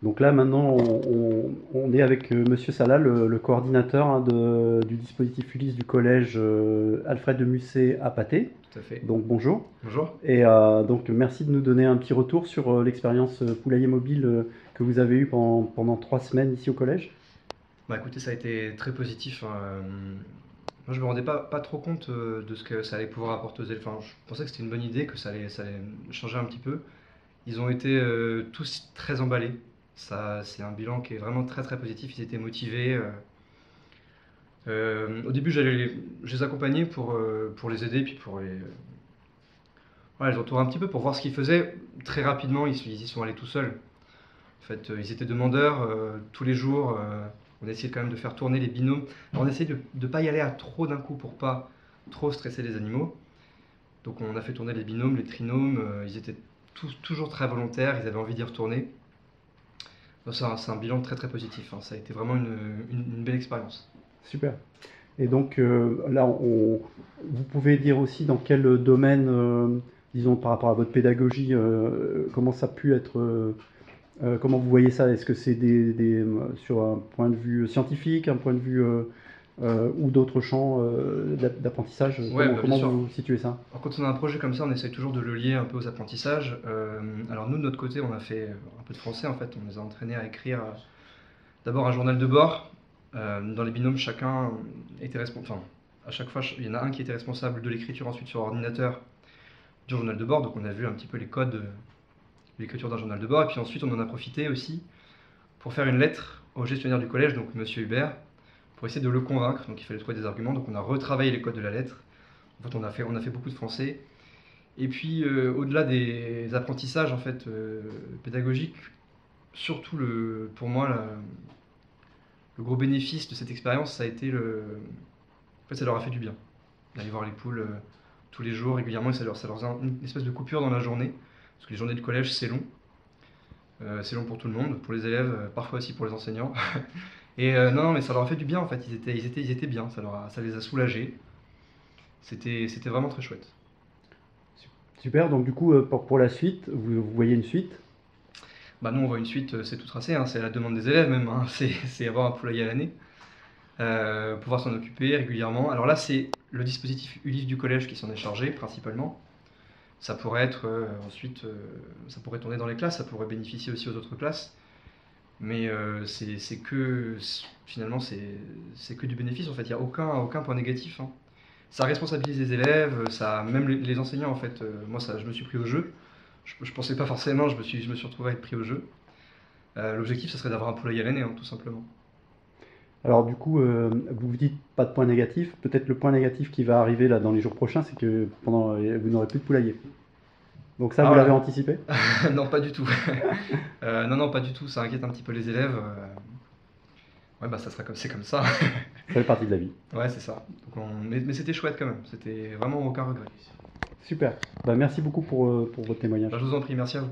Donc là, maintenant, on est avec Monsieur Salah, le coordinateur hein, du dispositif Ulysse du collège Alfred de Musset à Patay. Tout à fait. Donc bonjour. Bonjour. Et donc merci de nous donner un petit retour sur l'expérience poulailler mobile que vous avez eue pendant 3 semaines ici au collège. Bah écoutez, ça a été très positif, hein. Moi, je me rendais pas trop compte de ce que ça allait pouvoir apporter aux élèves. Enfin, je pensais que c'était une bonne idée, que ça allait changer un petit peu. Ils ont été tous très emballés. Ça, c'est un bilan qui est vraiment très très positif. Ils étaient motivés. Au début, je les accompagnais pour les aider, puis pour les entourer un petit peu pour voir ce qu'ils faisaient. Très rapidement, ils y sont allés tout seuls. En fait, ils étaient demandeurs tous les jours. On essayait quand même de faire tourner les binômes. Alors, on essayait de ne pas y aller à trop d'un coup pour pas trop stresser les animaux. Donc on a fait tourner les binômes, les trinômes. Ils étaient toujours très volontaires, ils avaient envie d'y retourner. C'est un bilan très très positif, hein. Ça a été vraiment une belle expérience. Super. Et donc là, vous pouvez dire aussi dans quel domaine, disons par rapport à votre pédagogie, comment ça a pu être, comment vous voyez ça? Est-ce que c'est sur un point de vue scientifique, un point de vue ou d'autres champs d'apprentissage? Ouais, Comment, bah, bien comment sûr. vous situez ça? Alors, quand on a un projet comme ça, on essaye toujours de le lier un peu aux apprentissages. Alors nous, de notre côté, on a fait un peu de français en fait. On les a entraînés à écrire d'abord un journal de bord. Dans les binômes, chacun était responsable. Enfin, à chaque fois, il y en a un qui était responsable de l'écriture ensuite sur ordinateur du journal de bord. Donc on a vu un petit peu les codes de l'écriture d'un journal de bord. Et puis ensuite, on en a profité aussi pour faire une lettre au gestionnaire du collège, donc Monsieur Hubert, pour essayer de le convaincre. Donc il fallait trouver des arguments. Donc on a retravaillé les codes de la lettre. En fait, on a fait beaucoup de français. Et puis, au-delà des apprentissages en fait pédagogiques, surtout pour moi, le gros bénéfice de cette expérience, ça a été en fait, ça leur a fait du bien d'aller voir les poules tous les jours régulièrement, et ça leur faisait une espèce de coupure dans la journée, parce que les journées de collège c'est long. C'est long pour tout le monde, pour les élèves, parfois aussi pour les enseignants. Et non, mais ça leur a fait du bien en fait. Ils étaient bien. Ça les a soulagés. C'était vraiment très chouette. Super, donc du coup, pour la suite, vous voyez une suite? Bah nous on voit une suite, c'est tout tracé, hein, c'est à la demande des élèves même, hein, c'est avoir un poulailler à l'année, pouvoir s'en occuper régulièrement. Alors là c'est le dispositif Ulysse du collège qui s'en est chargé principalement. Ça pourrait être ensuite, ça pourrait tourner dans les classes, ça pourrait bénéficier aussi aux autres classes, mais finalement c'est que du bénéfice en fait, il n'y a aucun point négatif, hein. Ça responsabilise les élèves, même les enseignants en fait. Moi je me suis pris au jeu. Je pensais pas forcément, je me suis retrouvé à être pris au jeu. L'objectif, ça serait d'avoir un poulailler à l'année, hein, tout simplement. Alors du coup, vous vous dites pas de point négatif. Peut-être le point négatif qui va arriver là dans les jours prochains, c'est que vous n'aurez plus de poulailler. Donc ça, Ah vous l'avez voilà. anticipé? Non, pas du tout. Non, non, pas du tout. Ça inquiète un petit peu les élèves. Ouais, bah ça sera c'est comme ça. Ça fait partie de la vie. Ouais, c'est ça. Mais c'était chouette quand même. C'était vraiment aucun regret. Super. Bah, merci beaucoup pour votre témoignage. Bah, je vous en prie, merci à vous.